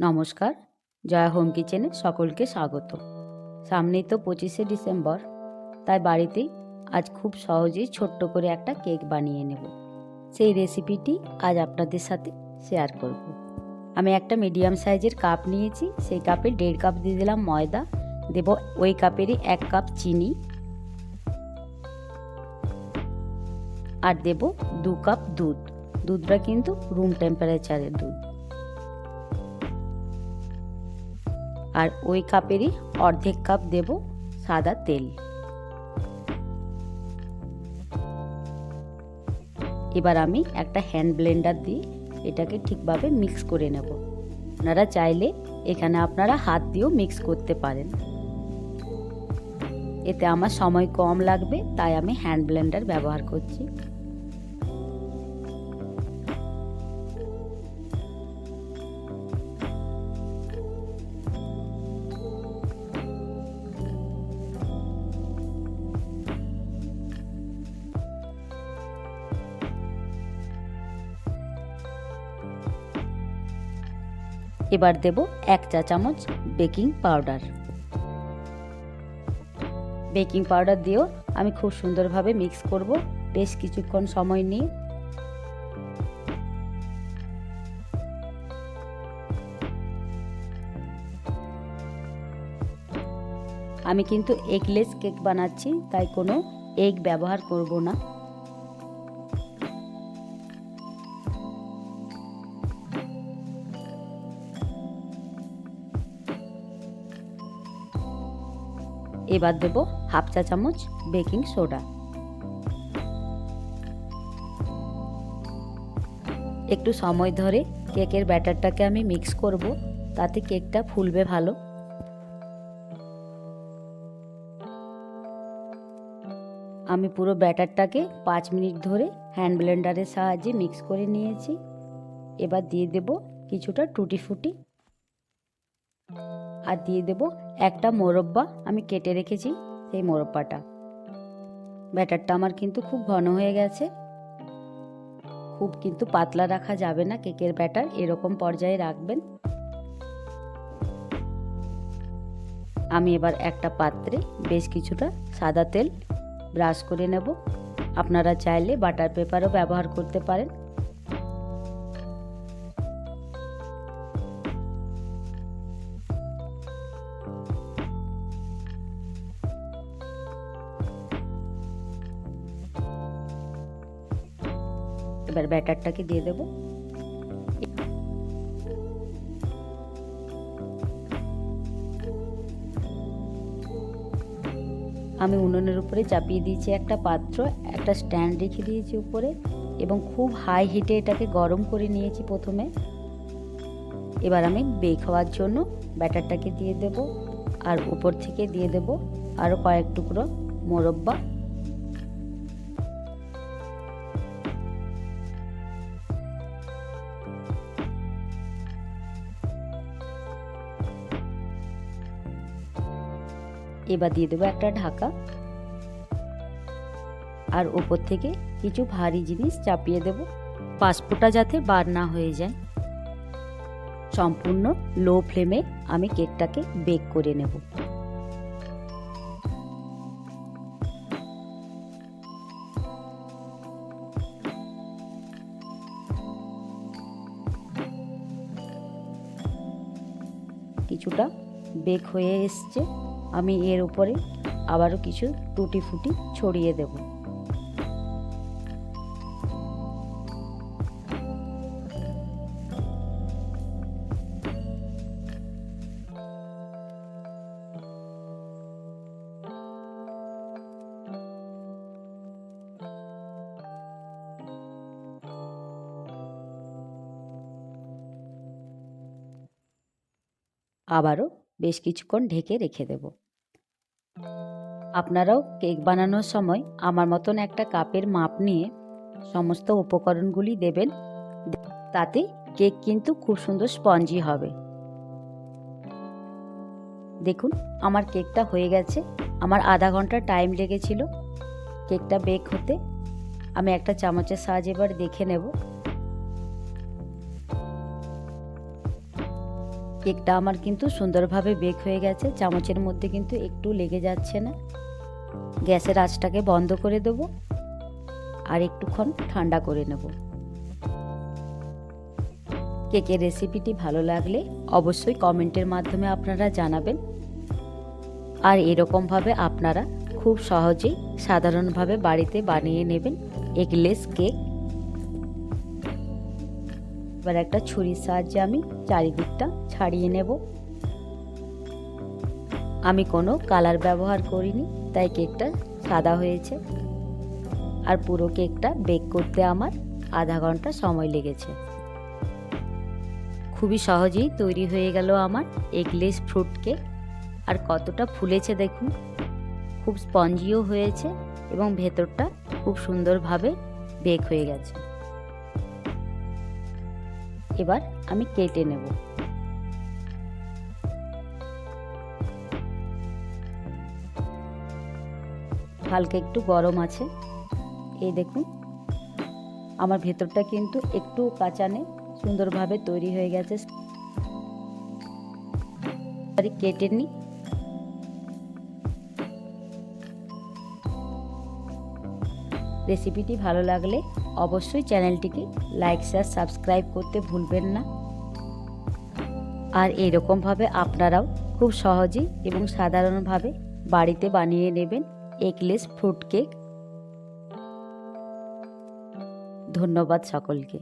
নমস্কার, জয়া হোম কিচেনে সকলকে স্বাগত। সামনেই তো 25শে ডিসেম্বর, তাই বাড়িতেই আজ খুব সহজেই ছোট্ট করে একটা কেক বানিয়ে নেব। সেই রেসিপিটি আজ আপনাদের সাথে শেয়ার করব। আমি একটা মিডিয়াম সাইজের কাপ নিয়েছি, সেই কাপে 1.5 কাপ দিয়ে দিলাম ময়দা, দেব ওই কাপেরই 1 কাপ চিনি, আর দেব 2 কাপ দুধ। দুধটা কিন্তু রুম টেম্পারেচারের দুধ। আর ওই কাপেরই অর্ধেক কাপ দেব সাদা তেল। এবার আমি একটা হ্যান্ড ব্লেন্ডার দিয়ে এটাকে ঠিকভাবে মিক্স করে নেব। আপনারা চাইলে এখানে আপনারা হাত দিয়েও মিক্স করতে পারেন। এতে আমার সময় কম লাগবে, তাই আমি হ্যান্ড ব্লেন্ডার ব্যবহার করছি। এবার দেব 1 চা চামচ বেকিং পাউডার। বেকিং পাউডার দিয়েও আমি খুব সুন্দরভাবে মিক্স করব বেশ কিছুক্ষণ সময় নিয়ে। আমি কিন্তু এগলেস কেক বানাচ্ছি, তাই কোনো এগ ব্যবহার করব না। এবার দেব 1/2 চা চামচ বেকিং সোডা। একটু সময় ধরে কেকের ব্যাটারটাকে আমি মিক্স করব, তাতে কেকটা ফুলবে ভালো। আমি পুরো ব্যাটারটাকে 5 মিনিট ধরে হ্যান্ড ব্লেন্ডারের সাহায্যে মিক্স করে নিয়েছি। এবার দিয়ে দেব কিছুটা টুটি ফুটি, আর দিয়ে দেব একটা মোরব্বা আমি কেটে রেখেছি, সেই মোরব্বাটা। ব্যাটারটা আমার কিন্তু খুব ঘন হয়ে গেছে, খুব কিন্তু পাতলা রাখা যাবে না কেকের ব্যাটার, এরকম পর্যায়ে রাখবেন। আমি এবার একটা পাত্রে বেশ কিছুটা সাদা তেল ব্রাশ করে নেব। আপনারা চাইলে বাটার পেপারও ব্যবহার করতে পারেন। এবার ব্যাটারটাকে দিয়ে দেব। আমি উনুনের উপরে চাপিয়ে দিয়েছি একটা পাত্র, একটা স্ট্যান্ড রেখে দিয়েছি উপরে, এবং খুব হাই হিটে এটাকে গরম করে নিয়েছি প্রথমে। এবার আমি বেক হওয়ার জন্য ব্যাটারটাকে দিয়ে দেব, আর উপর থেকে দিয়ে দেব আরও কয়েক টুকরো মোরব্বা। এবার দিয়ে দেবো একটা ঢাকা, আর ওপর থেকে কিছু ভারী জিনিস চাপিয়ে দেব, পাসপোর্টটা যাতে বার না হয়ে যায়। সম্পূর্ণ লো ফ্লেমে আমি কেকটাকে বেক করে নেব। কিছুটা বেক হয়ে এসছে, আমি এর উপরে আবারও কিছু টুটি ফুটি ছড়িয়ে দেব। আবারও বেশ কিছুক্ষণ ঢেকে রেখে দেব। আপনারাও কেক বানানোর সময় আমার মতন একটা কাপের মাপ নিয়ে সমস্ত উপকরণগুলি দেবেন, তাতে কেক কিন্তু খুব সুন্দর স্পঞ্জি হবে। দেখুন আমার কেকটা হয়ে গেছে। আমার আধা ঘন্টা টাইম লেগেছিল কেকটা বেক হতে। আমি একটা চামচের সাহায্যে এবার দেখে নেব। কেকটা আমার কিন্তু সুন্দরভাবে বেক হয়ে গেছে, চামচের মধ্যে কিন্তু একটু লেগে যাচ্ছে না। গ্যাসের আঁচটাকে বন্ধ করে দেব আর একটুক্ষণ ঠান্ডা করে নেব। কেকের রেসিপিটি ভালো লাগলে অবশ্যই কমেন্টের মাধ্যমে আপনারা জানাবেন। আর এরকমভাবে আপনারা খুব সহজেই সাধারণভাবে বাড়িতে বানিয়ে নেবেন এগলেস কেক। এবার একটা ছুরির সাহায্যে আমি চারিদিকটা ছাড়িয়ে নেব। আমি কোনো কালার ব্যবহার করিনি, তাই কেকটা সাদা হয়েছে। আর পুরো কেকটা বেক করতে আমার আধা ঘন্টা সময় লেগেছে। খুবই সহজেই তৈরি হয়ে গেল আমার এগলেস ফ্রুট কেক। আর কতটা ফুলেছে দেখুন, খুব স্পঞ্জিও হয়েছে এবং ভেতরটা খুব সুন্দরভাবে বেক হয়ে গেছে। এবার আমি কেটে নেব। হালকা একটু গরম আছে, এই দেখুন আমার ভেতরটা কিন্তু একটু কাঁচা নেই, সুন্দরভাবে তৈরি হয়ে গেছে। কেটে নিই। রেসিপিটি ভালো লাগলে অবশ্যই চ্যানেলটিকে লাইক শেয়ার সাবস্ক্রাইব করতে ভুলবেন না। আর এরকমভাবে আপনারাও খুব সহজেই এবং সাধারণভাবে বাড়িতে বানিয়ে নেবেন এগলেস ফ্রুট কেক। ধন্যবাদ সকলকে।